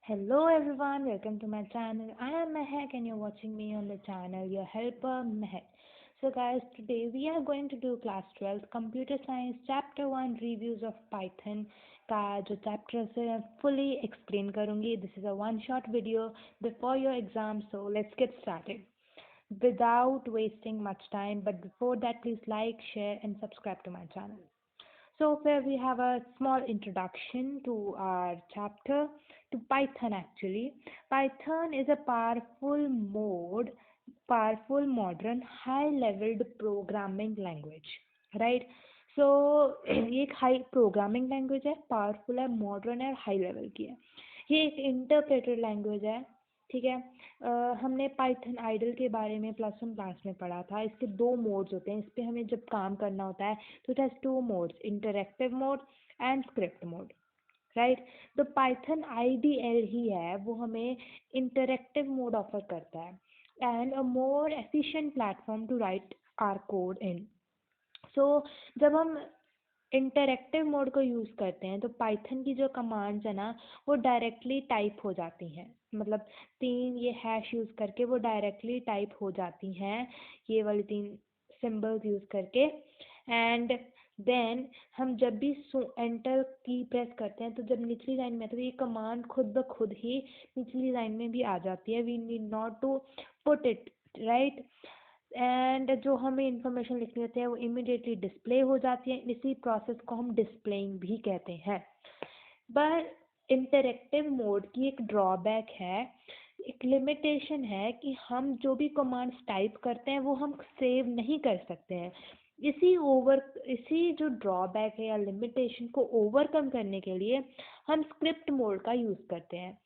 Hello everyone, welcome to my channel. I am Mehak and you're watching me on the channel Your Helper Mehak. So guys, today we are going to do class 12 Computer Science Chapter 1 Reviews of Python का जो chapter से मैं fully explain करूँगी. This is a one shot video before your exam, so let's get started. Without wasting much time, but before that please like, share and subscribe to my channel. So here we have a small introduction to our chapter, to Python actually. Python is a powerful modern high-leveled programming language, right? So ये एक high programming language है, powerful है, modern है और high level की है. ये एक इंटरप्रेटेड लैंग्वेज है, ठीक है. हमने पाइथन आइडल के बारे में प्लस वन क्लास में पढ़ा था. इसके दो मोड्स होते हैं. इस पर हमें जब काम करना होता है तो it has two modes, interactive mode and script mode, right. तो पाइथन आईडीएल ही है, वो हमें इंटरैक्टिव मोड ऑफर करता है and a more efficient platform to write our code in. So जब हम इंटरैक्टिव मोड को यूज़ करते हैं तो पाइथन की जो कमांड्स है ना वो डायरेक्टली टाइप हो जाती हैं. मतलब तीन ये हैश यूज़ करके वो डायरेक्टली टाइप हो जाती हैं, ये वाली तीन सिंबल्स यूज़ करके. एंड देन हम जब भी एंटर की प्रेस करते हैं तो जब निचली लाइन में आता है तो ये कमांड खुद ब खुद ही निचली लाइन में भी आ जाती है. We need not to put it, right. And जो हमें इंफॉर्मेशन लिखनी होती है वो इमिडिएटली डिस्प्ले हो जाती है. इसी प्रोसेस को हम डिस्प्लेइंग भी कहते हैं. पर इंटरैक्टिव मोड की एक ड्रॉबैक है, एक लिमिटेशन है कि हम जो भी कमांड्स टाइप करते हैं वो हम सेव नहीं कर सकते हैं. इसी जो ड्रॉबैक है या लिमिटेशन को ओवरकम करने के लिए हम स्क्रिप्ट मोड का यूज़ करते हैं,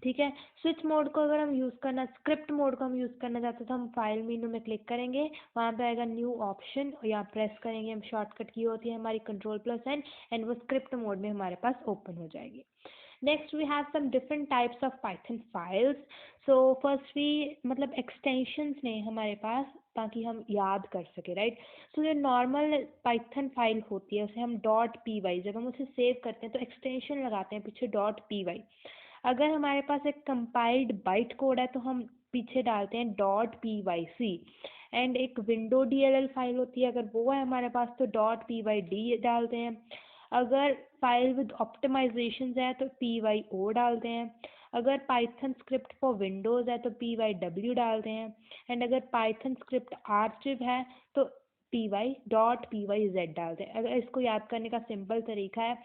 ठीक है. स्क्रिप्ट मोड को हम यूज़ करना चाहते हैं तो हम फाइल मेनू में क्लिक करेंगे, वहाँ पे आएगा न्यू ऑप्शन, या प्रेस करेंगे हम, शॉर्टकट की होती है हमारी Ctrl+N एंड वो स्क्रिप्ट मोड में हमारे पास ओपन हो जाएगी. Next we have some different types of Python files. So first मतलब एक्सटेंशंस ने हमारे पास, ताकि हम याद कर सके, राइट. सो जो नॉर्मल पाइथन फाइल होती है उसे हम .py, जब हम उसे सेव करते हैं तो एक्सटेंशन लगाते हैं पीछे .py. अगर हमारे पास एक कंपाइल्ड बाइट कोड है तो हम पीछे डालते हैं .pyc. एंड एक विंडो DLL फाइल होती है, अगर वो है हमारे पास तो .pyd डालते हैं. अगर फाइल विद ऑप्टिमाइजेशन है तो pyo डालते हैं. अगर पाइथन स्क्रिप्ट फॉर विंडोज़ है तो pyw डालते हैं. एंड अगर पाइथन स्क्रिप्ट आर्चिव है तो py.pyz डालते हैं. अगर इसको याद करने का सिंपल तरीका है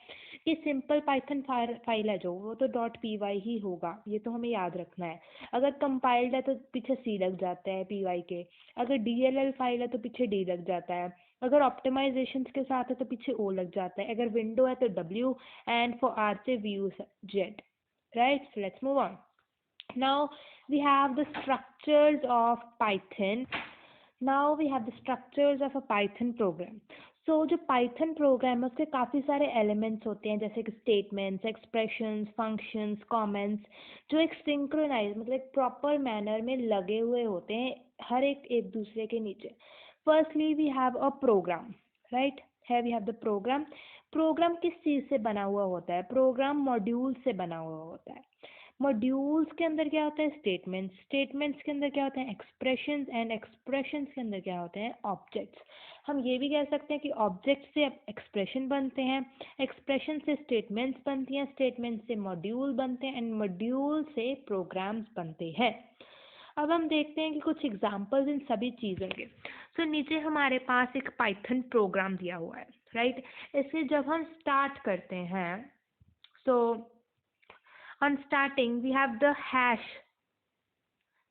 कि सिंपल पाइथन फाइल है जो, वो तो .py ही होगा, ये तो हमें याद रखना है. अगर कंपाइल्ड है तो पीछे c लग जाता है py के. अगर DLL फाइल है तो पीछे d लग जाता है. अगर ऑप्टिमाइजेशन के साथ है तो पीछे o लग जाता है. अगर विंडो है तो w and for archive we use z, right. So let's move on. Now we have the structures of Python. Now we have the structures of a Python program. So जो Python program है उसके काफ़ी सारे elements होते हैं, जैसे कि statements, expressions, functions, comments, जो एक synchronize मतलब एक proper manner में लगे हुए होते हैं, हर एक दूसरे के नीचे. Firstly we have a program, right. Here we have the program. program किस चीज़ से बना हुआ होता है? program modules से बना हुआ होता है. मॉड्यूल्स के अंदर क्या होता है? स्टेटमेंट्स. स्टेटमेंट्स के अंदर क्या होते हैं? एक्सप्रेशंस. एंड एक्सप्रेशंस के अंदर क्या होते हैं? ऑब्जेक्ट्स. हम ये भी कह सकते हैं कि ऑब्जेक्ट से एक्सप्रेशन बनते हैं, एक्सप्रेशन से स्टेटमेंट्स बनती हैं, स्टेटमेंट से मॉड्यूल बनते हैं एंड मॉड्यूल से प्रोग्राम्स बनते हैं. अब हम देखते हैं कि कुछ एग्जांपल्स इन सभी चीज़ों के. सो नीचे हमारे पास एक पाइथन प्रोग्राम दिया हुआ है, राइट. इससे जब हम स्टार्ट करते हैं, सो on starting we have the hash.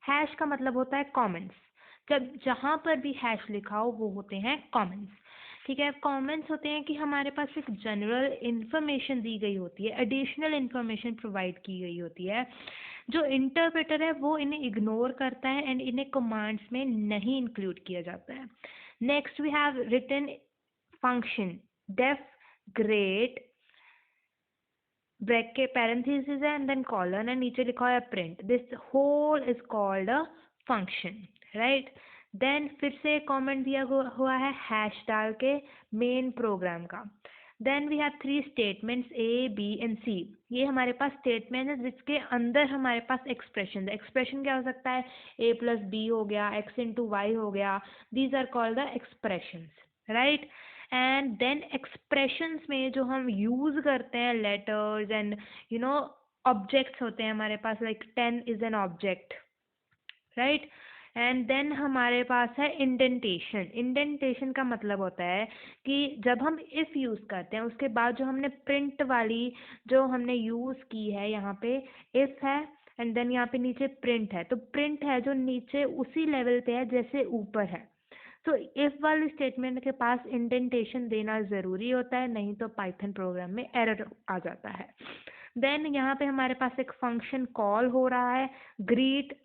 Hash का मतलब होता है कमेंट्स. जब जहाँ पर भी हैश लिखा हो वो होते हैं कमेंट्स, ठीक है. कमेंट्स होते हैं कि हमारे पास एक जनरल इन्फॉर्मेशन दी गई होती है, एडिशनल इन्फॉर्मेशन प्रोवाइड की गई होती है. जो इंटरप्रेटर है वो इन्हें इग्नोर करता है एंड इन्हें कमांड्स में नहीं इंक्लूड किया जाता है. Next we have written function. Def, great, bracket parenthesis है एंड देन कॉलन है, नीचे लिखा है print. This whole is called a function, right. Then फिर से कमेंट दिया हुआ है हैश डाल के मेन प्रोग्राम का. Then we have 3 statements A, B and C। ये हमारे पास स्टेटमेंट है जिसके अंदर हमारे पास एक्सप्रेशन है। एक्सप्रेशन क्या हो सकता है? A प्लस बी हो गया, x इंटू वाई हो गया। These are called the expressions, right. And then expressions में जो हम यूज करते हैं लेटर्स एंड ऑब्जेक्ट्स होते हैं हमारे पास, like 10 is an object, right. And then हमारे पास है इंडेंटेशन। इंडेंटेशन का मतलब होता है कि जब हम इफ़ यूज़ करते हैं उसके बाद जो हमने प्रिंट वाली जो हमने यूज़ की है, यहाँ पे इफ़ है एंड देन यहाँ पे नीचे प्रिंट है, तो प्रिंट है जो नीचे उसी लेवल पे है जैसे ऊपर है। तो इफ़ वाली स्टेटमेंट के पास इंडेंटेशन देना ज़रूरी होता है, नहीं तो पाइथन प्रोग्राम में एरर आ जाता है। देन यहाँ पे हमारे पास एक फंक्शन कॉल हो रहा है, ग्रीट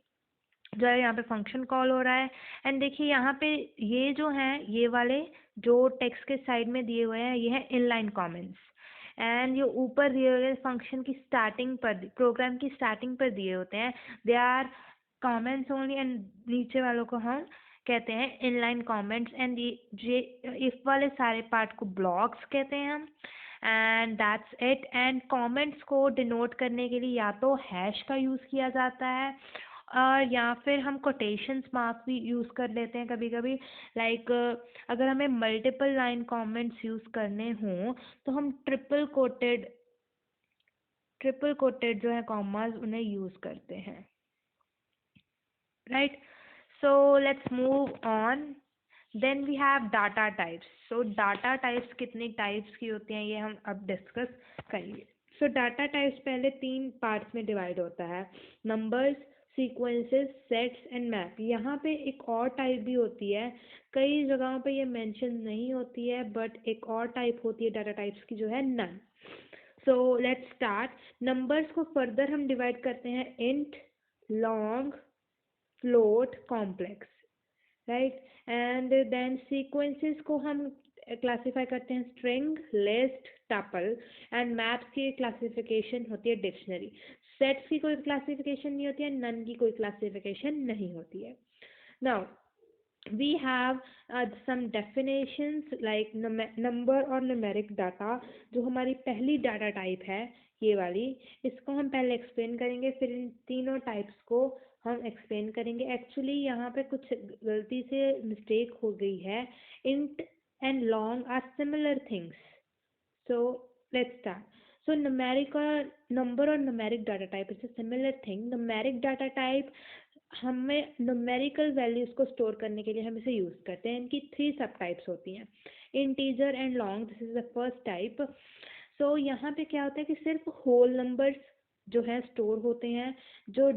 जो है यहाँ पे फंक्शन कॉल हो रहा है। एंड देखिए यहाँ पे ये जो हैं, ये वाले जो टेक्स्ट के साइड में दिए हुए हैं, ये है इनलाइन कमेंट्स। एंड ये ऊपर दिए हुए फंक्शन की स्टार्टिंग पर, प्रोग्राम की स्टार्टिंग पर दिए होते हैं, they are comments only. And नीचे वालों को हम कहते हैं इनलाइन कमेंट्स। एंड ये इफ वाले सारे पार्ट को ब्लॉक्स कहते हैं हम। And that's it. And comments को डिनोट करने के लिए या तो हैश का यूज़ किया जाता है, और या फिर हम कोटेशंस मार्क भी यूज़ कर लेते हैं कभी कभी। लाइक अगर हमें मल्टीपल लाइन कमेंट्स यूज़ करने हों तो हम ट्रिपल कोटेड जो है कॉमास उन्हें यूज़ करते हैं, right. So let's move on. Then we have data types. So data types कितने टाइप्स की होती हैं ये हम अब डिस्कस करेंगे। सो डाटा टाइप्स पहले 3 पार्ट्स में डिवाइड होता है, numbers, sequences, sets and map. यहाँ पे एक और टाइप भी होती है, कई जगहों पे ये मेंशन नहीं होती है, बट एक और टाइप होती है डाटा टाइप्स की जो है none. So let's start. Numbers को फर्दर हम डिवाइड करते हैं int, long, float, complex, right. And then sequences को हम क्लासीफाई करते हैं string, list, tuple. And maps की क्लासिफिकेशन होती है डिक्शनरी। सेट्स की कोई क्लासिफिकेशन नहीं होती है, नन की कोई क्लासिफिकेशन नहीं होती है। Now we have some definitions like number और numeric data। जो हमारी पहली डाटा टाइप है ये वाली, इसको हम पहले एक्सप्लेन करेंगे, फिर इन तीनों टाइप्स को हम एक्सप्लेन करेंगे। एक्चुअली यहाँ पे कुछ गलती से मिस्टेक हो गई है। Int and long are similar things. So let's start. So numeric और नंबर और numeric data type is a similar thing. Numeric data type हमें न्यूमेरिकल वैल्यूज़ को स्टोर करने के लिए हम इसे यूज़ करते हैं। इनकी 3 सब टाइप्स होती हैं, integer and long. This is the first type. So यहाँ पे क्या होता है कि सिर्फ होल नंबर्स जो है स्टोर होते हैं, जो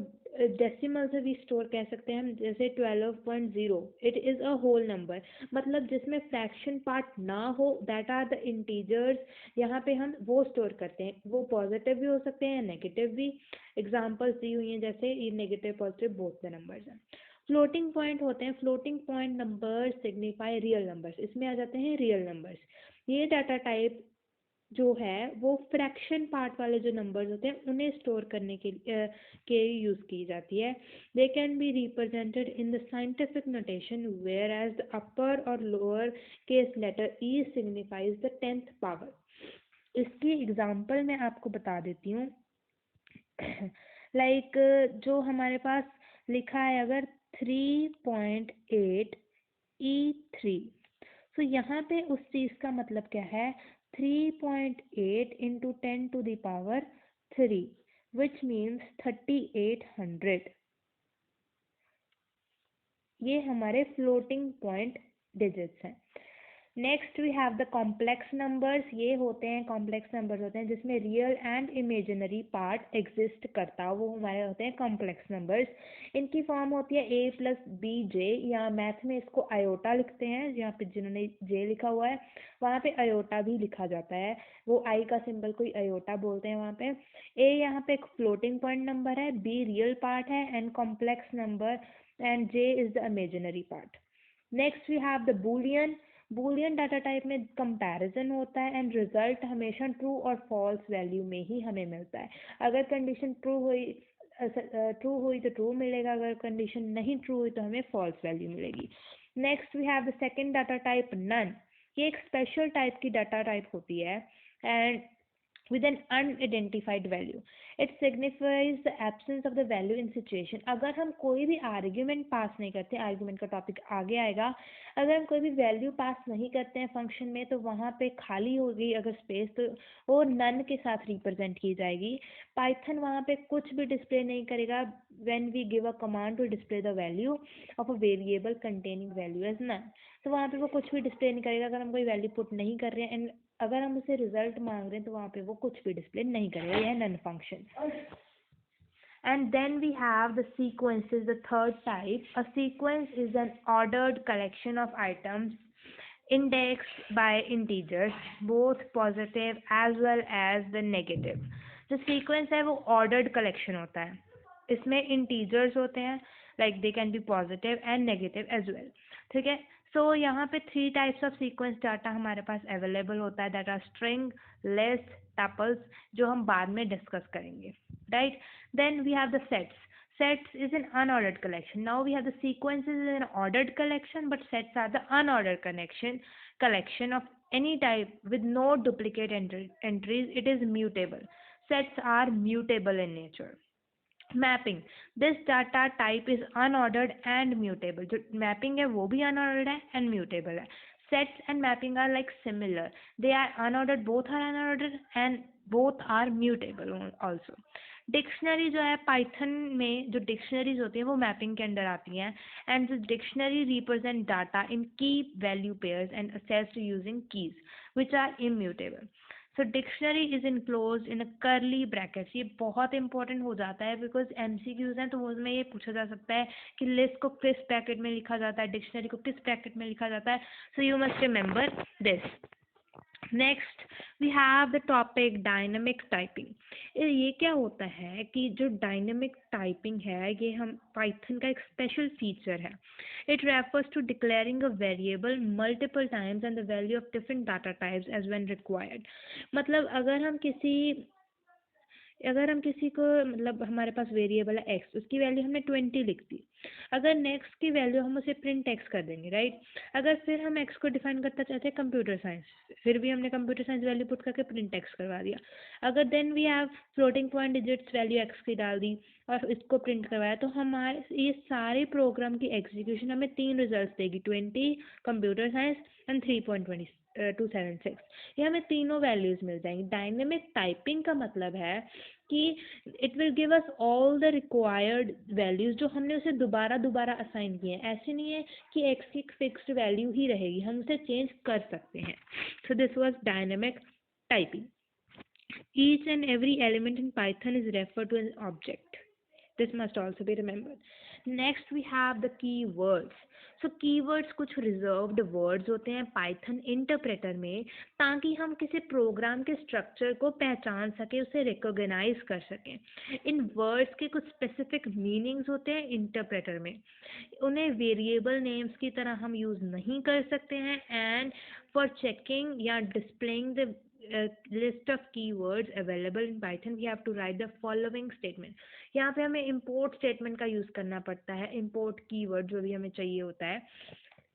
डेसिमल से भी स्टोर कह सकते हैं हम, जैसे 12.0 it is a whole number, मतलब जिसमें फ्रैक्शन पार्ट ना हो, दैट आर द इंटीजर्स। यहाँ पे हम वो स्टोर करते हैं, वो पॉजिटिव भी हो सकते हैं नेगेटिव भी। एग्जांपल्स दी हुई हैं, जैसे ये negative positive both the numbers हैं। फ्लोटिंग पॉइंट होते हैं, floating point numbers signify real numbers, इसमें आ जाते हैं रियल नंबर्स। ये डाटा टाइप जो है वो फ्रैक्शन पार्ट वाले जो नंबर्स होते हैं उन्हें स्टोर करने के यूज़ की जाती है। They can be represented in the scientific notation whereas the upper or lower case letter E signifies the 10th power. इसकी एग्जांपल मैं आपको बता देती हूँ। लाइक जो हमारे पास लिखा है अगर 3.8 E3, तो यहाँ पे उस चीज़ का मतलब क्या है, 3.8 इंटू 10⁻³ विच मीन्स 3800। ये हमारे फ्लोटिंग पॉइंट डिजिट्स हैं। Next we have the complex numbers. ये होते हैं कॉम्प्लेक्स नंबर्स होते हैं जिसमें real and imaginary part exist करता है, वो हमारे होते हैं कॉम्प्लेक्स नंबर्स। इनकी फॉर्म होती है a + b j, या मैथ में इसको आयोटा लिखते हैं, यहाँ पे जिन्होंने j लिखा हुआ है वहाँ पे आयोटा भी लिखा जाता है, वो i का सिंबल कोई आयोटा बोलते हैं वहाँ पे। a यहाँ पे एक फ्लोटिंग पॉइंट नंबर है, b रियल पार्ट है and complex number, and j is the imaginary part. Next we have the boolean. Boolean data type में कंपैरिजन होता है एंड रिजल्ट हमेशा ट्रू और फॉल्स वैल्यू में ही हमें मिलता है। अगर कंडीशन ट्रू हुई तो ट्रू मिलेगा, अगर कंडीशन नहीं ट्रू हुई तो हमें फॉल्स वैल्यू मिलेगी। Next we have the second data type none. ये एक स्पेशल टाइप की डाटा टाइप होती है and with an unidentified value. It signifies the absence of the value in situation. अगर हम कोई भी आर्ग्यूमेंट पास नहीं करते, आर्ग्यूमेंट का टॉपिक आगे आएगा, अगर हम कोई भी वैल्यू पास नहीं करते हैं फंक्शन में तो वहाँ पे खाली होगी अगर स्पेस तो वो नन के साथ रिप्रेजेंट की जाएगी. पाइथन वहाँ पे कुछ भी डिस्प्ले नहीं करेगा when we give a command to display the value of a variable containing value as none. तो वहाँ पे वो कुछ भी डिस्प्ले नहीं करेगा अगर हम कोई वैल्यू पुट नहीं कर रहे हैं एंड अगर हम उसे रिजल्ट मांग रहे हैं तो वहाँ पे वो कुछ भी डिस्प्ले नहीं करेगा. यह none function. And then we have the sequences, the third type. A sequence is an ordered collection of items indexed by integers, both positive as well as the negative. जो sequence है वो ordered collection होता है. इसमें integers होते हैं, like they can be positive and negative as well. ठीक है. सो यहाँ पे 3 टाइप्स ऑफ सीक्वेंस डाटा हमारे पास अवेलेबल होता है, that are string, list, tuples, जो हम बाद में डिस्कस करेंगे, right. Then we have the sets. Sets is an unordered collection. Now we have the sequences is an ordered collection, but sets are the unordered collection of any type with no duplicate entries. It is mutable. Sets are mutable in nature. Mapping. This data type is unordered and mutable. जो mapping है वो भी unordered है and mutable है. Sets and mapping are like similar. They are unordered, both are unordered and both are mutable also. Dictionary जो है Python में जो डिक्शनरीज होती हैं वो मैपिंग के अंडर आती हैं and the dictionary represent data in key value pairs and accessed using keys which are immutable. So dictionary is enclose in a curly brackets. ये बहुत इंपॉर्टेंट हो जाता है बिकॉज एमसीक्यूज हैं तो उसमें ये पूछा जा सकता है कि लिस्ट को किस ब्रैकेट में लिखा जाता है, डिक्शनरी को किस ब्रैकेट में लिखा जाता है. So you must remember this. Next we have the topic dynamic typing. ये क्या होता है कि जो डायनेमिक टाइपिंग है ये हम पाइथन का एक स्पेशल फीचर है. It refers to declaring a variable multiple times and the value of different data types as when required. मतलब अगर हम किसी को मतलब हमारे पास वेरिएबल है एक्स, उसकी वैल्यू हमने 20 लिख दी. अगर नेक्स्ट की वैल्यू हम उसे प्रिंट एक्स कर देंगे, राइट. अगर फिर हम एक्स को डिफाइन करना चाहते हैं कंप्यूटर साइंस, फिर भी हमने कंप्यूटर साइंस वैल्यू पुट करके प्रिंट एक्स करवा दिया. अगर then we have floating point digits value x की डाल दी और इसको प्रिंट करवाया तो हमारे ये सारे प्रोग्राम की एग्जीक्यूशन हमें 3 रिजल्ट देगी, 20 कंप्यूटर साइंस एंड 3.276. ये हमें तीनों वैल्यूज मिल जाएंगी. डायनेमिक टाइपिंग का मतलब है कि it will give us all the required values जो हमने उसे दोबारा असाइन किए हैं. ऐसे नहीं है कि एक्स की फिक्स्ड वैल्यू ही रहेगी, हम उसे चेंज कर सकते हैं. So this was dynamic typing. Each and every element in Python is referred to as an object. This must also be remembered. Next we have the keywords. So keywords कुछ reserved words होते हैं Python interpreter में ताकि हम किसी programme के structure को पहचान सकें, उसे रिकॉग्नाइज कर सकें. इन वर्ड्स के कुछ स्पेसिफिक मीनिंग्स होते हैं इंटरप्रेटर में. उन्हें वेरिएबल नेम्स की तरह हम यूज़ नहीं कर सकते हैं. एंड फॉर चेकिंग या displaying the list of keywords available in Python we have to write the following statement. यहाँ पे हमें import statement का यूज़ करना पड़ता है. import keyword जो भी हमें चाहिए होता है.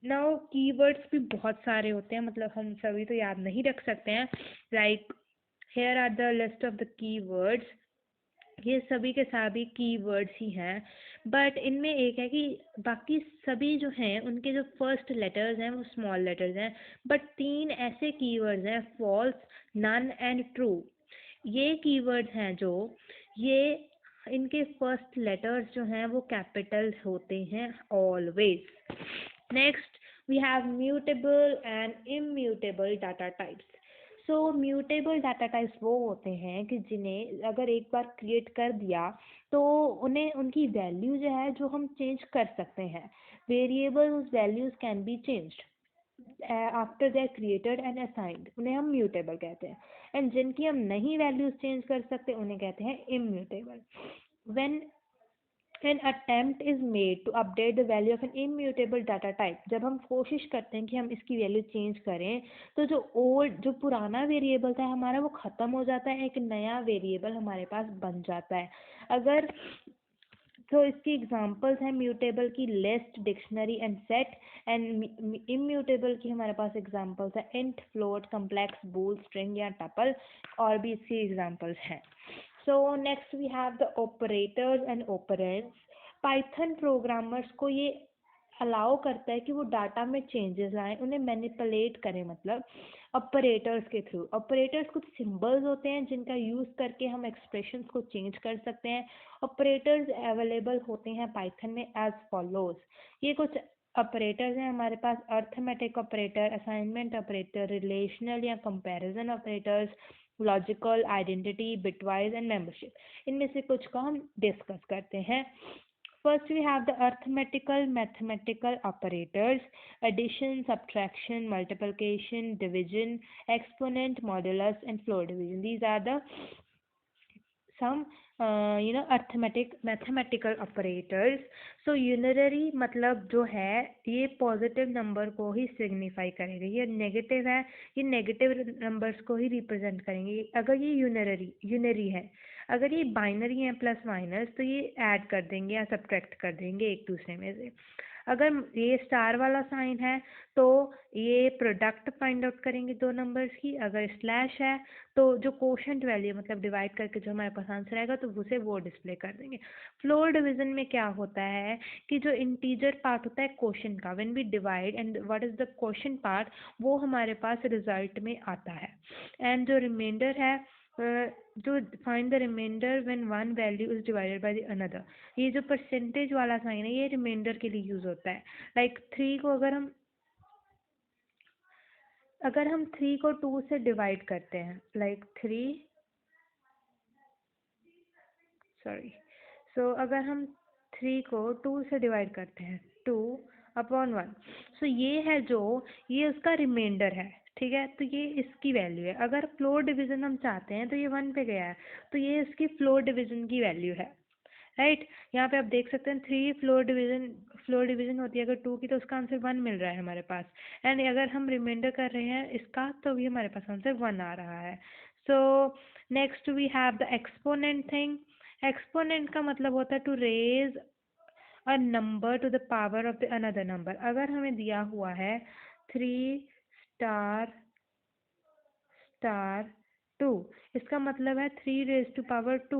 Now keywords भी बहुत सारे होते हैं, मतलब हम सभी तो याद नहीं रख सकते हैं. Like here are the list of the keywords. ये सभी के सभी कीवर्ड्स ही हैं, बट इनमें एक है कि बाकी सभी जो हैं उनके जो फर्स्ट लेटर्स हैं वो स्मॉल लेटर्स हैं, बट 3 ऐसे कीवर्ड्स हैं फॉल्स, नन एंड ट्रू. ये कीवर्ड्स हैं जो ये इनके फर्स्ट लेटर्स जो हैं वो कैपिटल होते हैं always. Next we have mutable and immutable data types. So mutable data types वो होते हैं कि जिन्हें अगर एक बार क्रिएट कर दिया तो उन्हें उनकी वैल्यू जो है जो हम चेंज कर सकते हैं. Variables values can be changed after they are created and assigned. उन्हें हम म्यूटेबल कहते हैं. एंड जिनकी हम नहीं वैल्यूज चेंज कर सकते उन्हें कहते हैं immutable. When an attempt is made to update the value of an immutable data type, जब हम कोशिश करते हैं कि हम इसकी वैल्यू चेंज करें तो जो पुराना वेरिएबल था हमारा वो ख़त्म हो जाता है, एक नया वेरिएबल हमारे पास बन जाता है. अगर सो इसकी एग्जांपल्स हैं म्यूटेबल की list, dictionary and set, and immutable की हमारे पास एग्जांपल्स है int, float, complex, bool, string या टपल, और भी इसकी एग्जांपल्स हैं. So next we have the operators and operands. Python programmers को ये अलाउ करता है कि वो डाटा में चेंजेस लाएं, उन्हें मैनिपुलेट करें, मतलब ऑपरेटर्स के थ्रू. ऑपरेटर्स कुछ सिंबल्स होते हैं जिनका यूज़ करके हम एक्सप्रेशंस को चेंज कर सकते हैं. ऑपरेटर्स अवेलेबल होते हैं पाइथन में एज फॉलोज. ये कुछ ऑपरेटर्स हैं हमारे पास: arithmetic operator, assignment operator, relational या comparison operators, logical, identity, bitwise and membership. इनमें से कुछ को हम डिस्कस करते हैं. First, we have the arithmetical, mathematical operators: addition, subtraction, multiplication, division, exponent, modulus, and floor division. These are the some mathematical operators. So unary मतलब जो है ये पॉजिटिव नंबर को ही सिग्निफाई करेगा. ये नेगेटिव है, ये नेगेटिव नंबर्स को ही रिप्रेजेंट करेंगे. अगर ये यूनरी है, अगर ये बाइनरी है प्लस माइनस, तो ये ऐड कर देंगे या सब्ट्रैक्ट कर देंगे एक दूसरे में से. अगर ये स्टार वाला साइन है तो ये प्रोडक्ट फाइंड आउट करेंगे दो नंबर्स की. अगर स्लैश है तो जो कोशेंट वैल्यू मतलब डिवाइड करके जो हमारे पास आंसर आएगा तो उसे वो डिस्प्ले कर देंगे. फ्लोर डिवीजन में क्या होता है कि जो इंटीजर पार्ट होता है कोशेंट का, when we divide and what is the quotient part, वो हमारे पास रिजल्ट में आता है. एंड जो रिमाइंडर है, जो find the reminder when one value is divided by the another, ये जो परसेंटेज वाला साइन है ये रिमाइंडर के लिए यूज होता है. लाइक 3 को अगर हम 3 को 2 से डिवाइड करते हैं, लाइक 3 सॉरी सो अगर हम 3 को 2 से डिवाइड करते हैं, 2/1, सो ये है जो ये उसका रिमाइंडर है. ठीक है, तो ये इसकी वैल्यू है. अगर फ्लोर डिवीजन हम चाहते हैं तो ये 1 पे गया है, तो ये इसकी फ्लोर डिवीजन की वैल्यू है. राइट, यहाँ पे आप देख सकते हैं 3 फ्लोर डिवीजन होती है अगर 2 की, तो उसका आंसर 1 मिल रहा है हमारे पास. एंड अगर हम रिमाइंडर कर रहे हैं इसका तो भी हमारे पास आंसर 1 आ रहा है. So next we have the exponent thing. Exponent का मतलब होता है to raise a number to the power of the another number. अगर हमें दिया हुआ है 3 स्टार स्टार 2, इसका मतलब है 3 raised to power 2,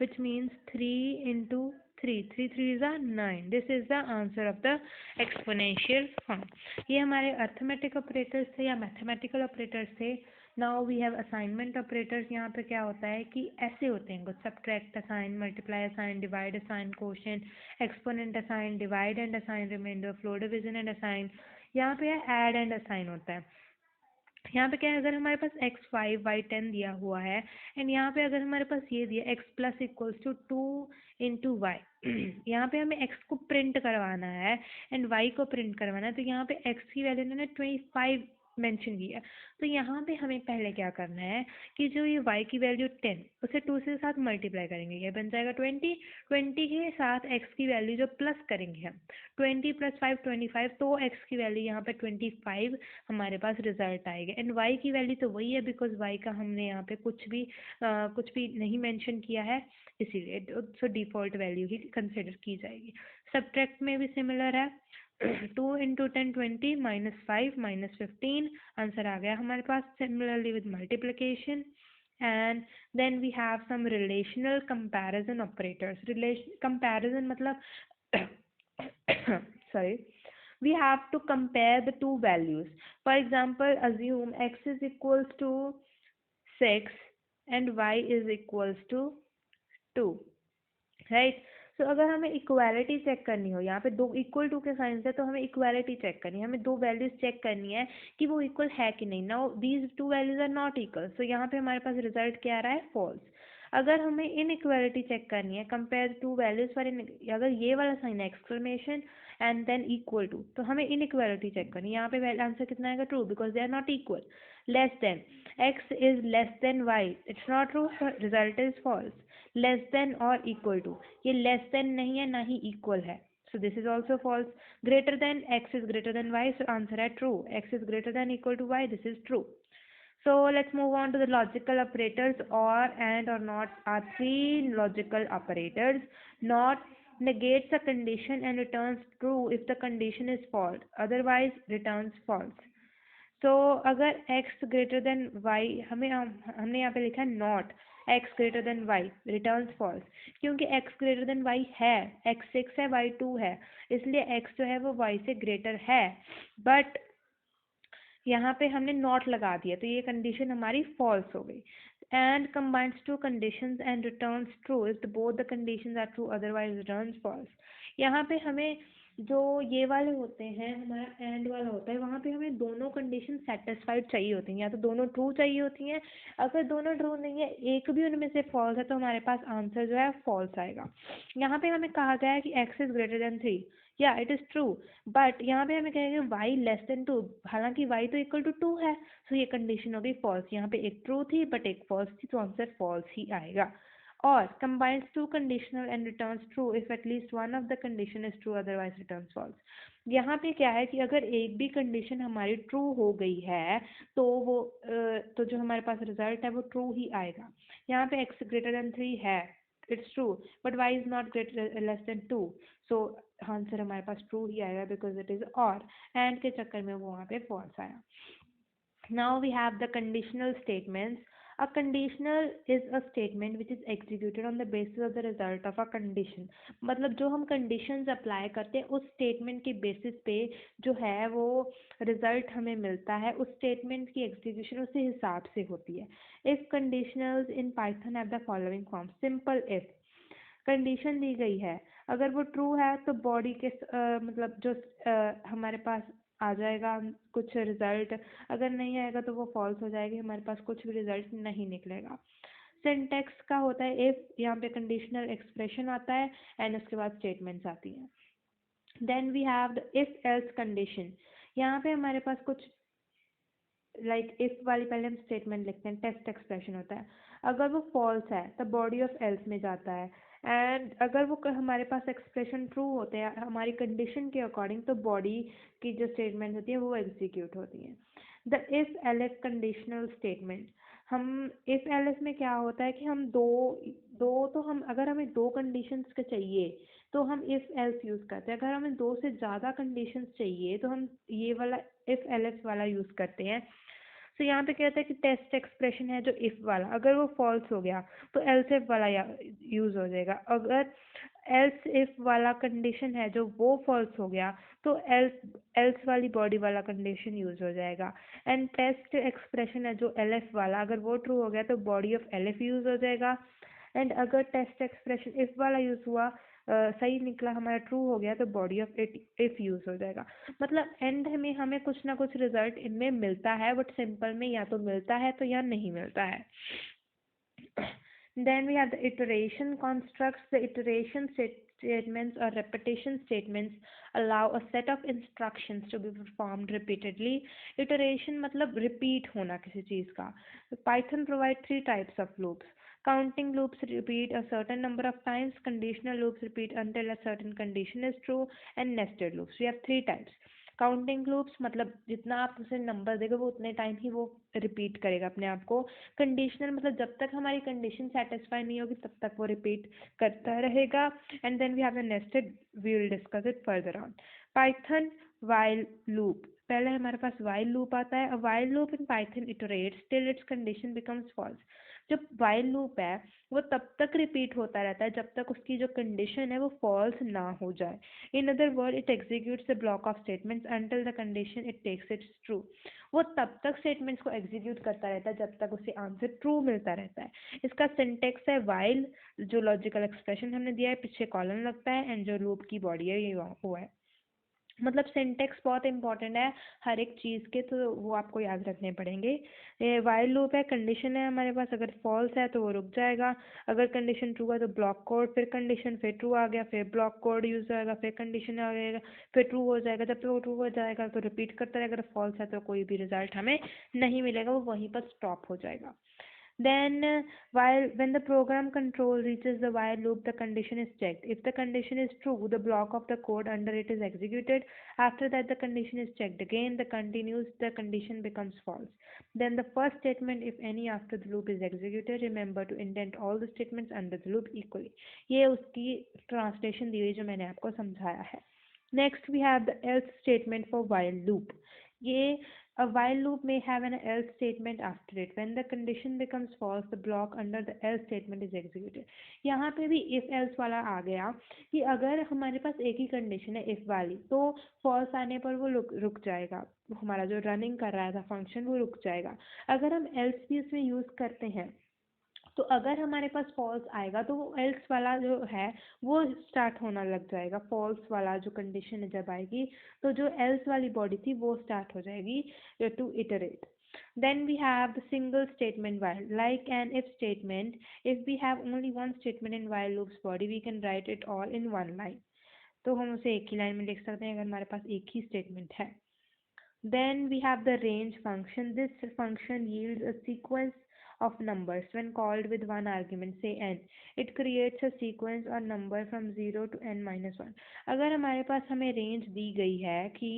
which means 3 into 3. 3 3 is 9. This is the answer of the exponential form. ये हमारे अर्थमेटिक ऑपरेटर्स थे या मैथमेटिकल ऑपरेटर्स थे. Now we have assignment operators. यहाँ पे क्या होता है कि ऐसे होते हैं कुछ: subtract, assign, multiply, assign, divide, assign, quotient, exponent, assign, divide and assign, reminder, floor division and assign. यहाँ पे ऐड एंड असाइन होता है. यहाँ पे क्या है, अगर हमारे पास x 5 y 10 दिया हुआ है एंड यहाँ पे अगर हमारे पास ये दिया x plus equals to 2 into y, यहाँ पे हमें x को प्रिंट करवाना है एंड y को प्रिंट करवाना है. तो यहाँ पे x की वैल्यू इन्होंने 25 मेंशन किया. तो यहाँ पे हमें पहले क्या करना है कि जो ये y की वैल्यू 10 उसे 2 से साथ मल्टीप्लाई करेंगे, ये बन जाएगा 20. 20 के साथ x की वैल्यू जो प्लस करेंगे हम 20 + 5 25, तो x की वैल्यू यहाँ पे 25 हमारे पास रिजल्ट आएगा. एंड y की वैल्यू तो वही है बिकॉज y का हमने यहाँ पे कुछ भी नहीं मेंशन किया है, इसीलिए सो डिफ़ॉल्ट वैल्यू ही कंसिडर की जाएगी. सब्ट्रैक्ट में भी सिमिलर है. 2 into 10 20 -5 -15 आंसर आ गया हमारे पास. Similarly with multiplication. and then we have some relational comparison operators. Comparison मतलब sorry, we have to compare the two values. For example, assume x is equals to 6 and y is equals to 2, right. So अगर हमें equality check करनी हो, यहाँ पे दो equal to के science है तो हमें इक्वालिटी चेक करनी है, हमें दो वैल्यूज चेक करनी है कि वो इक्वल है कि नहीं. Now these two values are not equal, so यहाँ पे हमारे पास रिजल्ट क्या आ रहा है, फॉल्स. अगर हमें इनइक्वालिटी चेक करनी है, कंपेयर टू वैल्यूज फॉर अगर ये वाला साइन है exclamation and then equal to, तो हमें इनइक्वालिटी चेक करनी है. यहाँ पे आंसर कितना आएगा, true, because they are not equal. Less than, x is less than y, it's not true, result is false. Less than और इक्वल टू, ये लेस देन नहीं है ना ही इक्वल है, so this is also false. Greater than, x is greater than y, so answer है true. x is greater than equal to y, this is true. So let's move on to the logical operators. Or, and, or not are three logical operators. Not, negates a condition and returns true if the condition is false, otherwise returns false. तो अगर x greater than y, हमने यहाँ पे लिखा है not x greater than y, returns false, क्योंकि x greater than y है, x 6 है y 2 है, इसलिए x जो है वो y से ग्रेटर है, बट यहाँ पे हमने नॉट लगा दिया तो ये कंडीशन हमारी फॉल्स हो गई. And combines two conditions and returns true if both the conditions are true, otherwise returns false. यहाँ पे हमें जो ये वाले होते हैं, हमारा एंड वाला होता है, वहाँ पे हमें दोनों कंडीशन सेटिस्फाइड चाहिए होती हैं, या तो दोनों ट्रू चाहिए होती हैं. अगर दोनों ट्रू नहीं है, एक भी उनमें से फॉल्स है, तो हमारे पास आंसर जो है फॉल्स आएगा. यहाँ पे हमें कहा गया है कि x इज ग्रेटर देन 3, या इट इज़ ट्रू, बट यहाँ पे हमें कहेंगे y लेस देन 2, हालांकि y तो इक्वल टू 2 है, तो ये कंडीशन हो गई फॉल्स. यहाँ पे एक ट्रू थी बट एक फॉल्स थी, तो आंसर फॉल्स ही आएगा. और combines two conditional and returns true if at least one of the condition is true, otherwise returns false. यहाँ पे क्या है कि अगर एक भी कंडीशन हमारी ट्रू हो गई है तो वो तो जो हमारे पास रिजल्ट है वो ट्रू ही आएगा. यहाँ पे x ग्रेटर देन 3 है, it's true, but y is not greater less than 2, so answer हमारे पास ट्रू ही आएगा बिकॉज इट इज और एंड के चक्कर में वो वहाँ पे फॉल्स आया. Now we have the conditional statements. A conditional is a statement which is executed on the basis of the result of a condition. मतलब जो हम conditions apply करते हैं उस statement के basis पे जो है वो result हमें मिलता है, उस statement की execution उसी हिसाब से होती है. If conditionals in Python have the following form. Simple if. Condition दी गई है, अगर वो ट्रू है तो बॉडी के मतलब जो हमारे पास आ जाएगा कुछ रिजल्ट, अगर नहीं आएगा तो वो फॉल्स हो जाएगी, हमारे पास कुछ भी रिजल्ट नहीं निकलेगा. सिंटैक्स का होता है इफ, यहाँ पे कंडीशनल एक्सप्रेशन आता है एंड उसके बाद स्टेटमेंट्स आती हैं. Then we have the if else condition. यहाँ पे हमारे पास कुछ लाइक इफ वाली पहले हम स्टेटमेंट लिखते हैं, टेस्ट एक्सप्रेशन होता है, अगर वो फॉल्स है तो बॉडी ऑफ एल्स में जाता है, एंड अगर वो हमारे पास एक्सप्रेशन ट्रू होते हैं हमारी कंडीशन के अकॉर्डिंग तो बॉडी की जो स्टेटमेंट होती है वो एग्जीक्यूट होती हैं. The if else conditional statement. हम इफ एल्स में क्या होता है कि हम दो दो तो हम अगर हमें दो कंडीशंस के चाहिए तो हम इफ एल्स यूज़ करते हैं, अगर हमें दो से ज़्यादा कंडीशंस चाहिए तो हम ये वाला इफ एल्स वाला यूज़ करते हैं. तो यहाँ पे क्या होता है कि टेस्ट एक्सप्रेशन है जो इफ वाला, अगर वो फॉल्स हो गया तो एल्स इफ वाला यूज हो जाएगा, अगर एल्स इफ वाला कंडीशन है जो वो फॉल्स हो गया तो एल्स एल्स वाली बॉडी वाला कंडीशन यूज हो जाएगा. एंड टेस्ट एक्सप्रेशन है जो एलएफ वाला, अगर वो ट्रू हो गया तो बॉडी ऑफ एलएफ यूज हो जाएगा. एंड अगर टेस्ट एक्सप्रेशन इफ वाला यूज हुआ, सही निकला हमारा ट्रू हो गया तो body of it if use हो जाएगा. मतलब एंड में हमें कुछ ना कुछ रिजल्ट इनमें मिलता है, बट सिंपल में या तो मिलता है तो या नहीं मिलता है. Then we have the iteration constructs. The iteration statements or repetition statements allow a set of instructions to be performed repeatedly. Iteration मतलब repeat होना किसी चीज़ का. Python provide 3 types of loops. Counting loops repeat a certain number of times. Conditional loops repeat until a certain condition is true. And nested loops. We have 3 types. Counting loops मतलब जितना आप उसे number देगा वो उतने time ही वो repeat करेगा अपने आप को. कंडीशनल मतलब जब तक हमारी कंडीशन सेटिस्फाई नहीं होगी तब तक वो रिपीट करता रहेगा. And then we have the nested, we will discuss it further on. Python while loop. पहले हमारे पास व्हाइल लूप आता है. While loop in Python iterates till its condition becomes false. जो व्हाइल लूप है वो तब तक रिपीट होता रहता है जब तक उसकी जो कंडीशन है वो फॉल्स ना हो जाए. In other word it executes the block of statements until the condition it takes its true. वो तब तक स्टेटमेंट्स को एग्जीक्यूट करता रहता है जब तक उसे आंसर ट्रू मिलता रहता है. इसका सिंटेक्स है व्हाइल, जो लॉजिकल एक्सप्रेशन हमने दिया है पीछे कॉलन लगता है, एंड जो लूप की बॉडी है ये वो है. मतलब सिंटेक्स बहुत इंपॉर्टेंट है हर एक चीज़ के, तो वो आपको याद रखने पड़ेंगे. ये व्हाइल लूप है, कंडीशन है हमारे पास, अगर फॉल्स है तो वो रुक जाएगा, अगर कंडीशन ट्रू है तो ब्लॉक कोड, फिर कंडीशन, फिर ट्रू आ गया, फिर ब्लॉक कोड यूज़ होगा, फिर कंडीशन आ जाएगा, फिर ट्रू हो जाएगा. जब तक वो ट्रू हो जाएगा तो रिपीट करता रहेगा, अगर फॉल्स है तो कोई भी रिजल्ट हमें नहीं मिलेगा, वो वहीं पर स्टॉप हो जाएगा. Then while when the program control reaches the while loop, the condition is checked. If the condition is true, the block of the code under it is executed. After that, the condition is checked again, the continues, the condition becomes false. Then the first statement, if any, after the loop is executed, remember to indent all the statements under the loop equally. ये उसकी translation दी हुई जो मैंने आपको समझाया है. Next we have the else statement for while loop. ये a while loop may have an else statement after it. When the condition becomes false, the block under the else statement is executed. यहाँ पे भी if else वाला आ गया कि अगर हमारे पास एक ही कंडीशन है if वाली, तो false आने पर वो रुक जाएगा, हमारा जो रनिंग कर रहा था फंक्शन वो रुक जाएगा. अगर हम else भी इसमें यूज़ करते हैं तो अगर हमारे पास फॉल्स आएगा तो वो एल्स वाला जो है वो स्टार्ट होना लग जाएगा. फॉल्स वाला जो कंडीशन है जब आएगी तो जो एल्स वाली बॉडी थी वो स्टार्ट हो जाएगी to iterate. Then we have the single statement while. Like an if statement, if we have only one statement in while loop's body, we can write it all in one line. तो हम उसे एक ही line में लिख सकते हैं अगर हमारे पास एक ही स्टेटमेंट है. Then we have the range function. This function yields a sequence of numbers when called with one argument, say n. It creates a sequence or number from 0 to n minus 1. अगर हमारे पास हमें range दी गई है कि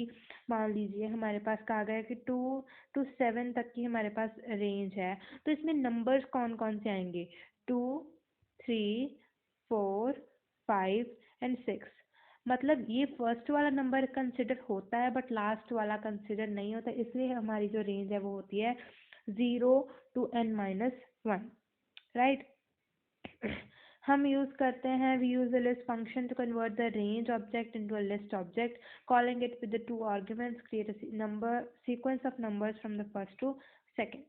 मान लीजिए हमारे पास कहा गया कि 2 to 7 तक की हमारे पास रेंज है, तो इसमें नंबर्स कौन कौन से आएंगे? 2, 3, 4, 5 एंड 6. मतलब ये फर्स्ट वाला नंबर कंसिडर होता है बट लास्ट वाला कंसिडर नहीं होता, इसलिए हमारी जो रेंज है वो होती है 0 to n minus 1. राइट. हम यूज़ करते हैं we use the list function to convert the range object into a list object. Calling it with the two arguments create a sequence of numbers from the first to second.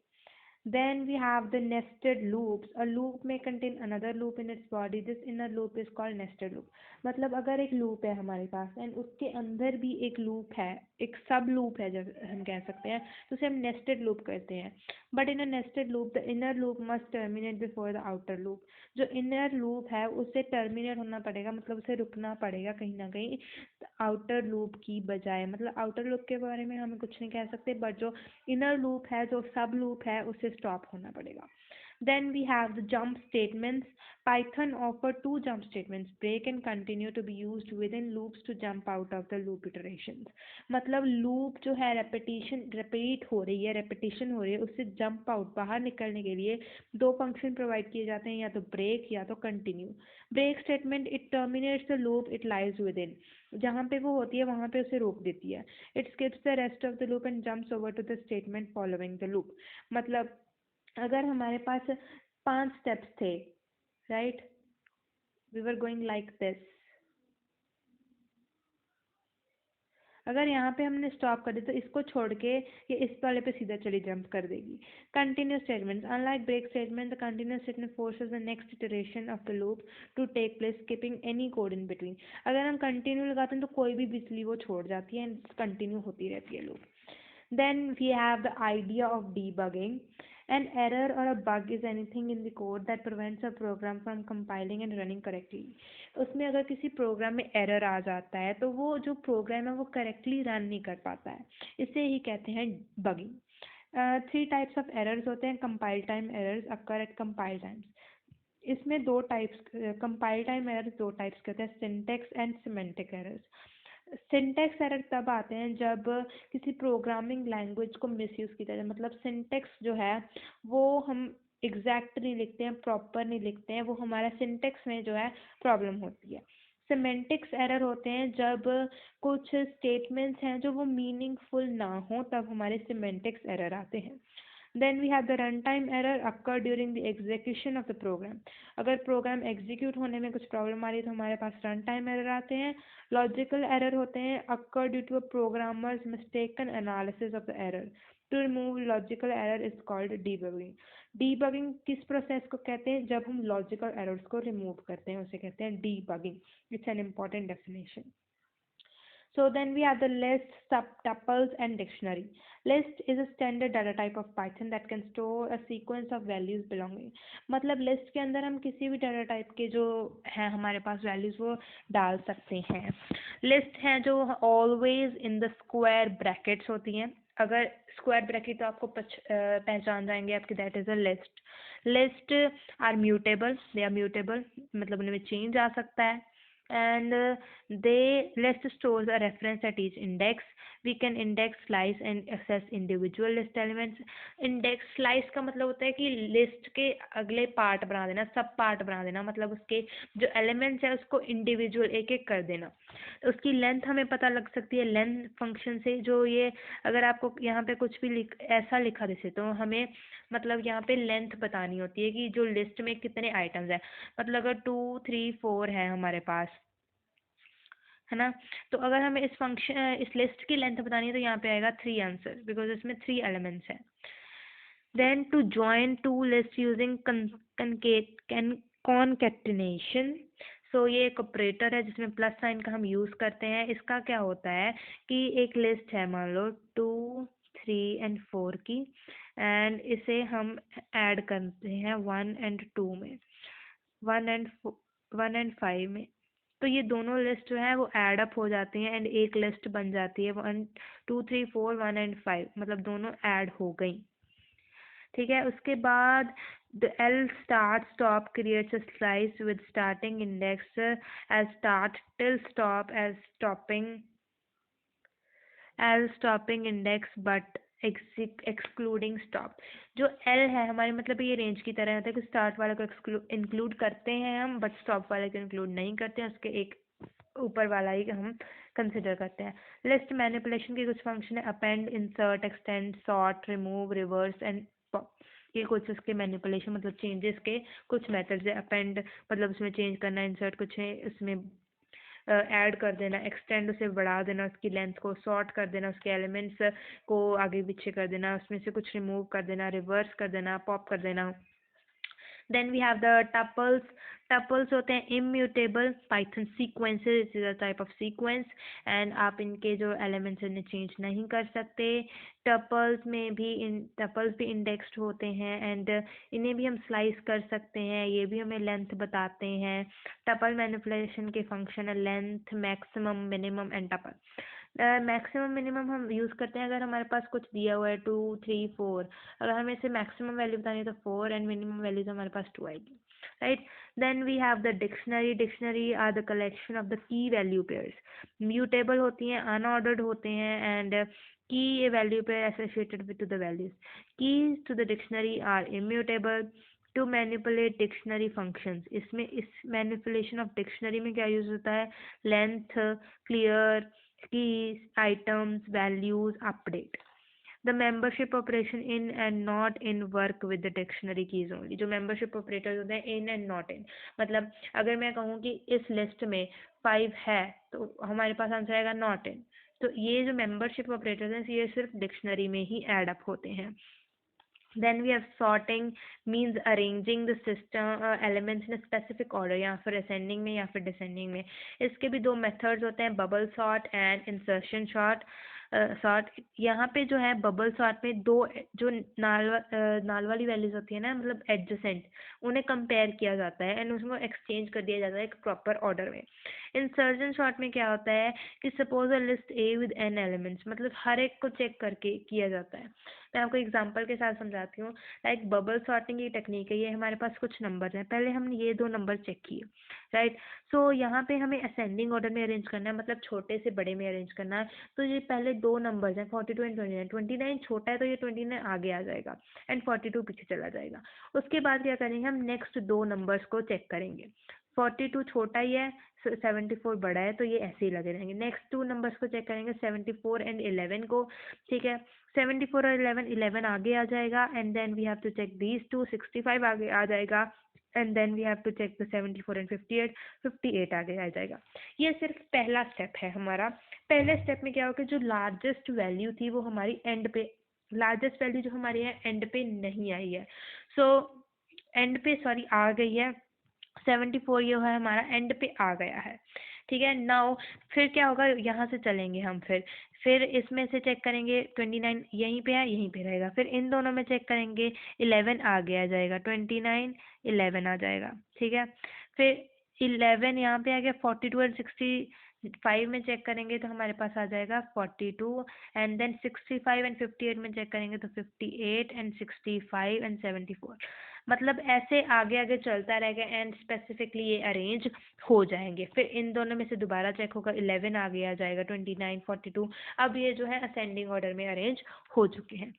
Then we have the nested loops. A loop may contain another loop in its body. This inner loop is called nested loop. मतलब अगर एक loop है हमारे पास and उसके अंदर भी एक loop है, एक सब loop है जब हम कह सकते हैं, तो उसे हम nested loop कहते हैं. But in a nested loop, the inner loop must terminate before the outer loop. जो inner loop है उसे terminate होना पड़ेगा, मतलब उसे रुकना पड़ेगा कहीं ना कहीं आउटर लूप की बजाय. मतलब आउटर लूप के बारे में हम कुछ नहीं कह सकते बट जो इनर लूप है, जो सब लूप है, उसे स्टॉप होना पड़ेगा. Then we have the jump statements. Python offer two jump statements, break and continue, to be used within loops to jump out of the loop iterations. मतलब loop जो है रिपीट हो रही है, उससे जंप आउट बाहर निकलने के लिए दो फंक्शन प्रोवाइड किए जाते हैं, या तो ब्रेक या तो continue. Break statement it terminates the loop it lies within. जहाँ पे वो होती है वहाँ पे उसे रोक देती है. It skips the rest of the loop and jumps over to the statement following the loop. मतलब अगर हमारे पास 5 स्टेप्स थे, right, we were going like this. अगर यहाँ पे हमने स्टॉप कर दिया तो इसको छोड़ के ये इस वाले पे सीधा चली जंप कर देगी. Continues statement. Unlike break statement, the continues statement forces the next iteration of the loop to take place skipping any code in between. अगर हम कंटिन्यू लगाते हैं तो कोई भी बिजली वो छोड़ जाती है एंड कंटिन्यू होती रहती है loop. Then we have the idea of debugging. An error or a bug is anything in the code that prevents a program from compiling and running correctly. उसमें अगर किसी प्रोग्राम में एरर आ जाता है तो वो जो प्रोग्राम है वो करेक्टली रन नहीं कर पाता है, इसे ही कहते हैं बगिंग. 3 टाइप्स ऑफ एरर्स होते हैं. Compile time errors occur at compile times. इसमें 2 types, compile time errors 2 types के होते हैं, syntax and semantic errors. Syntax error तब आते हैं जब किसी प्रोग्रामिंग लैंग्वेज को मिसयूज़ किया जाए. मतलब सिंटेक्स जो है वो हम एग्जैक्ट नहीं लिखते हैं, प्रॉपर नहीं लिखते हैं, वो हमारा सिंटेक्स में जो है प्रॉब्लम होती है. सिमेंटिक्स एरर होते हैं जब कुछ स्टेटमेंट्स हैं जो वो मीनिंगफुल ना हो, तब हमारे सिमेंटिक्स एरर आते हैं. Then we have the runtime error occur during the execution of the program. अगर प्रोग्राम एग्जीक्यूट होने में कुछ प्रॉब्लम आ रही है तो हमारे पास रन टाइम एरर आते हैं. लॉजिकल एरर होते हैं occur due to a programmer's mistaken analysis of the error. To remove logical error is called debugging. Debugging किस प्रोसेस को कहते हैं? जब हम लॉजिकल एरर्स को रिमूव करते हैं उसे कहते हैं debugging. It's an important definition. So then we have the list, subtuples and dictionary. List is a standard data type of Python that can store a sequence of values belonging. मतलब list के अंदर हम किसी भी data type के जो हैं हमारे पास वैल्यूज वो डाल सकते हैं. लिस्ट हैं जो always in the square brackets होती हैं. अगर स्क्वायर ब्रैकेट तो आपको पहचान जाएंगे आपकी, that is a list. List are mutable, they are mutable, मतलब उनमें चेंज आ सकता है। And they list stores a reference at each index, we can index slice and access individual list elements. Index slice का मतलब होता है कि लिस्ट के अगले पार्ट बना देना, सब पार्ट बना देना, मतलब उसके जो एलिमेंट्स है उसको इंडिविजुअल एक एक कर देना। तो उसकी लेंथ हमें पता लग सकती है लेंथ फंक्शन से। जो ये अगर आपको यहाँ पे कुछ भी ऐसा लिखा जैसे, तो हमें मतलब यहाँ पे लेंथ बतानी होती है कि जो लिस्ट में कितने आइटम्स है। मतलब अगर 2 3 4 है हमारे पास, है ना, तो अगर हमें इस लिस्ट की लेंथ बतानी है तो यहाँ पे आएगा 3 आंसर, बिकॉज इसमें 3 एलिमेंट्स हैं। Then to join two list using concatenation, so ये एक ऑपरेटर है जिसमें प्लस साइन का हम यूज़ करते हैं। इसका क्या होता है कि एक लिस्ट है मान लो 2 3 एंड 4 की, एंड इसे हम ऐड करते हैं 1 एंड 2 में, 1 एंड 5 में। तो ये दोनों लिस्ट जो है वो ऐड अप हो जाती हैं एंड एक लिस्ट बन जाती है 1 2 3 4 1 एंड 5, मतलब दोनों ऐड हो गई। ठीक है, उसके बाद the L start stop creates a slice with starting index as start till stop as stopping index but excluding stop। जो L है हमारे मतलब ये रेंज की तरह होता है कि स्टार्ट वाले को इंक्लूड करते हैं हम, बट स्टॉप वाले को इंक्लूड नहीं करते हैं, उसके एक ऊपर वाला ही हम कंसिडर करते हैं। लिस्ट मैनिपुलेशन के कुछ फंक्शन है, append, insert, extend, sort, remove, reverse and pop. ये कुछ उसके मैनिपुलेशन मतलब चेंजेस के कुछ मेथड्स है। अपेंड मतलब उसमें चेंज करना, इंसर्ट कुछ है उसमें ऐड कर देना, एक्सटेंड उसे बढ़ा देना उसकी लेंथ को, सॉर्ट कर देना उसके एलिमेंट्स को आगे पीछे कर देना, उसमें से कुछ रिमूव कर देना, रिवर्स कर देना, पॉप कर देना। Then we have the tuples. Tuples होते हैं immutable Python sequences, this is a type of sequence, and आप इनके जो elements इन्हें change नहीं कर सकते। tuples में भी tuples भी indexed होते हैं and इन्हें भी हम slice कर सकते हैं, ये भी हमें length बताते हैं। tuple manipulation के function है length, maximum, minimum and tuple। Maximum minimum हम यूज़ करते हैं अगर हमारे पास कुछ दिया हुआ है 2 3 4, अगर हमें इसे मैक्सिमम वैल्यू बतानी है तो 4 एंड मिनिमम वैल्यू तो हमारे पास 2 आएगी, right. Then we have the dictionary. Dictionary are the collection of the key value pairs. Mutable होती हैं, अनऑर्डर्ड होते हैं and key value pair associated with the values. Keys to the dictionary are immutable. To manipulate dictionary functions, इसमें इस manipulation of dictionary में क्या use होता है, length, clear, keys, items, values, update। The membership operation in and not in work with the dictionary keys only। जो membership operators होते हैं in and not in, मतलब अगर मैं कहूँ कि इस लिस्ट में 5 है तो हमारे पास आंसर आएगा not in। तो ये जो membership operators हैं ये सिर्फ डिक्शनरी में ही ऐड अप होते हैं। Then we have sorting, means arranging the system elements in a specific order, या फिर ascending में या फिर descending में। इसके भी दो methods होते हैं, bubble sort and insertion sort। यहाँ पे जो है बबल सॉर्ट में दो जो नाल वाली वैल्यूज होती है ना, मतलब एडजेसेंट, उन्हें कंपेयर किया जाता है एंड उसको एक्सचेंज कर दिया जाता है एक प्रॉपर ऑर्डर में। इंसर्शन सॉर्ट में क्या होता है कि suppose a list A with N elements, मतलब हर एक को चेक करके किया जाता है। मैं आपको एग्जांपल के साथ समझाती हूँ। लाइक बबल सॉर्टिंग की टेक्निक है, ये हमारे पास कुछ नंबर हैं, पहले हमने ये दो नंबर चेक किए, राइट। सो यहाँ पे हमें असेंडिंग ऑर्डर में अरेंज करना है, मतलब छोटे से बड़े में अरेंज करना है। तो ये पहले दो नंबर्स हैं 42 एंड 29। 29 छोटा है तो ये 29 आगे आ जाएगा एंड 42 पीछे चला जाएगा। उसके बाद क्या करेंगे, हम नेक्स्ट दो नंबर्स को चेक करेंगे। 42 छोटा ही है, 74 बड़ा है, तो ये ऐसे ही लगे रहेंगे। नेक्स्ट टू नंबर्स को चेक करेंगे 74 एंड 11 को, ठीक है। 74 और 11 आगे आ जाएगा and then we have to check these two, 65 आगे आ जाएगा and then we have to check the 74 and 58 आगे आ जाएगा। ये सिर्फ पहला स्टेप है हमारा। पहले स्टेप में क्या होगा, जो लार्जेस्ट वैल्यू थी वो हमारी एंड पे, लार्जेस्ट वैल्यू जो हमारी है एंड पे नहीं आई है, सो एंड पे सॉरी आ गई है। 74 ये है हमारा एंड पे आ गया है, ठीक है। नाउ फिर क्या होगा, यहाँ से चलेंगे हम, फिर इसमें से चेक करेंगे 29 यहीं पे है, यहीं पे रहेगा। फिर इन दोनों में चेक करेंगे 11 आगे आ जाएगा, 29 11 आ जाएगा, ठीक है। फिर 11 यहाँ पे आ गया, 42 एंड 65 में चेक करेंगे तो हमारे पास आ जाएगा 42, एंड देन 65 एंड 58 में चेक करेंगे तो 58 एंड 65 एंड 74। मतलब ऐसे आगे आगे चलता रहेगा एंड स्पेसिफिकली ये अरेंज हो जाएंगे। फिर इन दोनों में से दोबारा चेक होगा, 11 आगे आ जाएगा, 29, 42। अब ये जो है असेंडिंग ऑर्डर में अरेंज हो चुके हैं।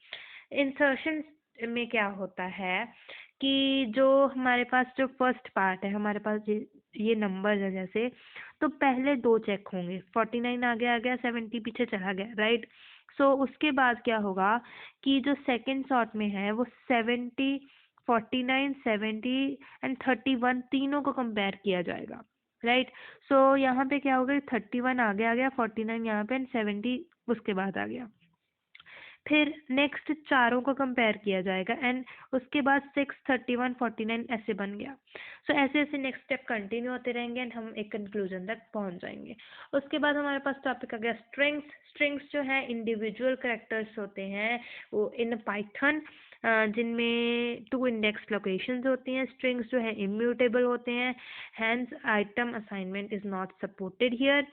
इंसर्शन में क्या होता है कि जो हमारे पास जो फर्स्ट पार्ट है, हमारे पास ये नंबर है जैसे, तो पहले दो चेक होंगे, 49 आगे आ गया, 70 पीछे चला गया, राइट। सो उसके बाद क्या होगा कि जो सेकंड सॉर्ट में है वो 70, 49, 70 एंड 31 तीनों को कंपेयर किया जाएगा, राइट। सो यहाँ पे क्या होगा, 31 आगे आ गया, 49 यहाँ पे एंड 70 उसके बाद आ गया। फिर नेक्स्ट चारों को कंपेयर किया जाएगा एंड उसके बाद 6, 31, 49 ऐसे बन गया। सो ऐसे ऐसे नेक्स्ट स्टेप कंटिन्यू होते रहेंगे एंड हम एक कंक्लूजन तक पहुंच जाएंगे। उसके बाद हमारे पास टॉपिक आ गया स्ट्रिंग्स। स्ट्रिंग्स जो है इंडिविजुअल कैरेक्टर्स होते हैं वो इन पाइथन, जिनमें 2 इंडेक्स लोकेशंस होती हैं। स्ट्रिंग्स जो है इम्यूटेबल होते हैं, hence item assignment is not supported here.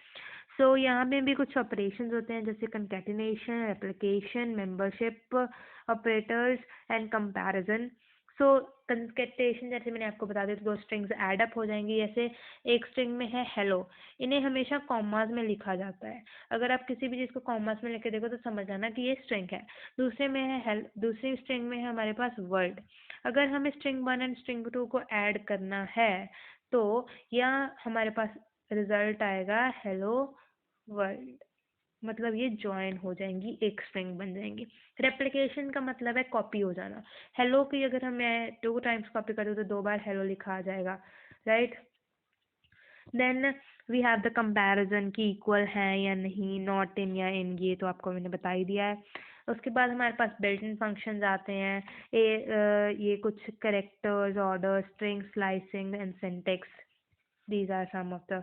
So यहाँ में भी कुछ ऑपरेशंस होते हैं जैसे concatenation, replication, membership operators and comparison. So concatenation जैसे मैंने आपको बता दिया, तो 2 स्ट्रिंग्स ऐड अप हो जाएंगी। जैसे एक स्ट्रिंग में है हेलो, इन्हें हमेशा कॉमास में लिखा जाता है। अगर आप किसी भी चीज़ को कॉमास में लिख के देखो तो समझ आना कि ये स्ट्रिंग है। दूसरे में है हेल, दूसरी स्ट्रिंग में है हमारे पास वर्ड। अगर हमें स्ट्रिंग 1 एंड स्ट्रिंग 2 को ऐड करना है तो यहाँ हमारे पास रिजल्ट आएगा हेलो वर्ल्ड, मतलब ये ज्वाइन हो जाएंगी, एक स्ट्रिंग बन जाएंगी। रेप्लिकेशन का मतलब है कॉपी हो जाना। हेलो की अगर हमें 2 टाइम्स कॉपी कर दो तो 2 बार हेलो लिखा आ जाएगा, right. Then we have the comparison की इक्वल है या नहीं, नॉट इन या इन, ये तो आपको मैंने बता ही दिया है। उसके बाद हमारे पास बिल्ट इन फंक्शंस आते हैं। ये कुछ characters, order, string, slicing and syntax, these are some of the.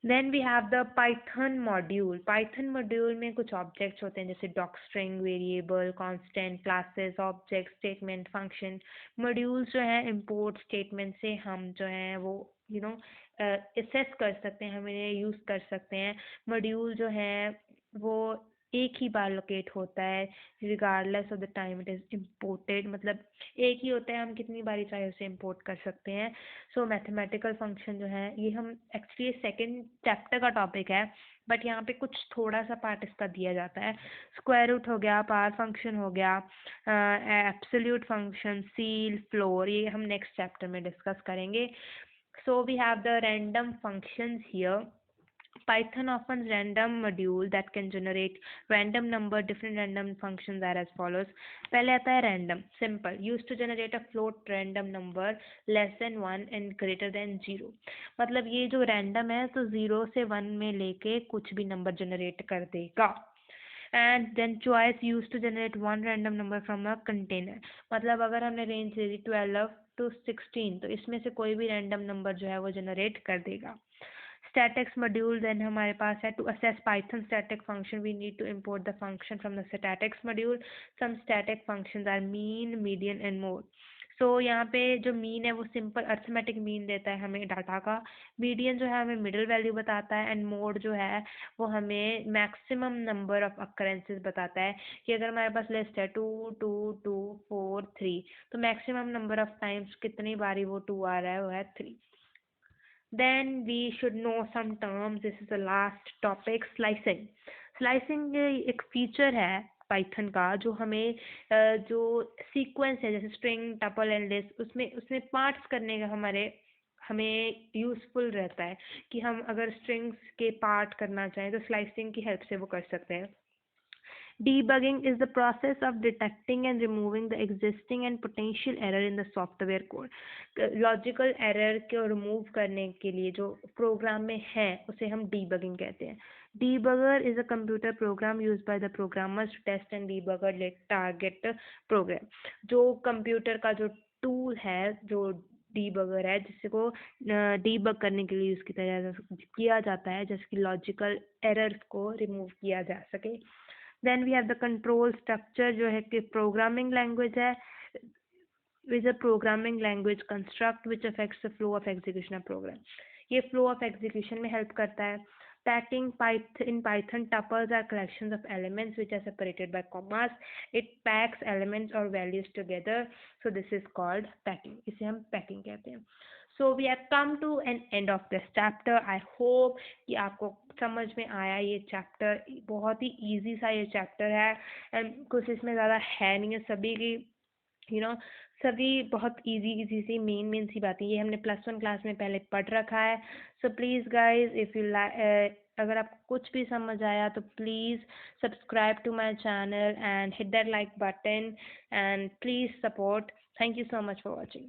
Then we have the Python module. Python module में कुछ objects होते हैं जैसे docstring, variable, constant, classes, object, statement, function. Modules जो है import statement से हम जो है वो assess कर सकते हैं, हम इन्हें use कर सकते हैं। Module जो है वो एक ही बार लोकेट होता है regardless of the time it is imported, मतलब एक ही होता है, हम कितनी बारी चाहे उसे import कर सकते हैं। सो मैथमेटिकल फंक्शन जो है ये हम एक्चुअली सेकंड चैप्टर का टॉपिक है, बट यहाँ पे कुछ थोड़ा सा पार्ट इसका दिया जाता है। स्क्वायर रूट हो गया, पावर फंक्शन हो गया, एब्सोल्यूट फंक्शन, सील, फ्लोर, ये हम नेक्स्ट चैप्टर में डिस्कस करेंगे। So we have the random functions here. Python offers random module that can generate random number. Different random functions are as follows. पहले आता है random, simple, used to generate a float random number less than 1 and greater than 0. मतलब ये जो random है तो 0 से 1 में लेके कुछ भी number generate कर देगा. And then choice used to generate one random number from a container. मतलब अगर हमने range दे दी 12 to 16 तो इसमें से कोई भी random number जो है वो generate कर देगा. Statics module then हमारे पास है to assess Python static function we need to import the function from the statics module. Some static functions are mean, median and mode. So यहाँ पे जो मीन है वो सिंपल अर्थमेटिक मीन देता है हमें डाटा का, मीडियन जो है हमें मिडिल वैल्यू बताता है, एंड मोड जो है वो हमें मैक्सिमम नंबर ऑफ अकरेंसेस बताता है कि अगर हमारे पास लिस्ट है 2, 2, 2, 4, 3 तो मैक्सिमम नंबर ऑफ टाइम्स कितनी बारी वो 2 आ रहा है वो है 3. Then we should know some terms. This is the last topic, slicing. Slicing एक feature है Python का जो हमें जो sequence है जैसे string, tuple and list, उसमें parts करने का हमें यूज़फुल रहता है कि हम अगर स्ट्रिंग्स के पार्ट करना चाहें तो स्लाइसिंग की हेल्प से वो कर सकते हैं. Debugging is the process of detecting and removing the existing and potential error in the software code. Logical error को remove करने के लिए जो program में है उसे हम debugging कहते हैं. Debugger is a computer program used by the programmers to test and debug a target program. जो computer का जो tool है, जो debugger है, जिससे को debug करने के लिए उसकी तरह किया जाता है जैसे कि logical errors को remove किया जा सके. Then we have the control structure जो है कि प्रोग्रामिंग लैंग्वेज है is a programming language construct which affects the flow of execution of program. ये flow of execution में help करता है. Packing in Python, tuples are collections of elements which are separated by commas. It packs elements or values together. So this is called packing. इसे हम packing कहते हैं. So we have come to an end of this chapter. I hope कि आपको समझ में आया ये chapter. बहुत ही easy सा ये chapter है and कुछ इसमें ज़्यादा है नहीं है. सभी की सभी बहुत इजी सी मेन सी बातें ये हमने +1 क्लास में पहले पढ़ रखा है. So please guys if you अगर आपको कुछ भी समझ आया तो please subscribe to my channel and hit that like button and please support. Thank you so much for watching.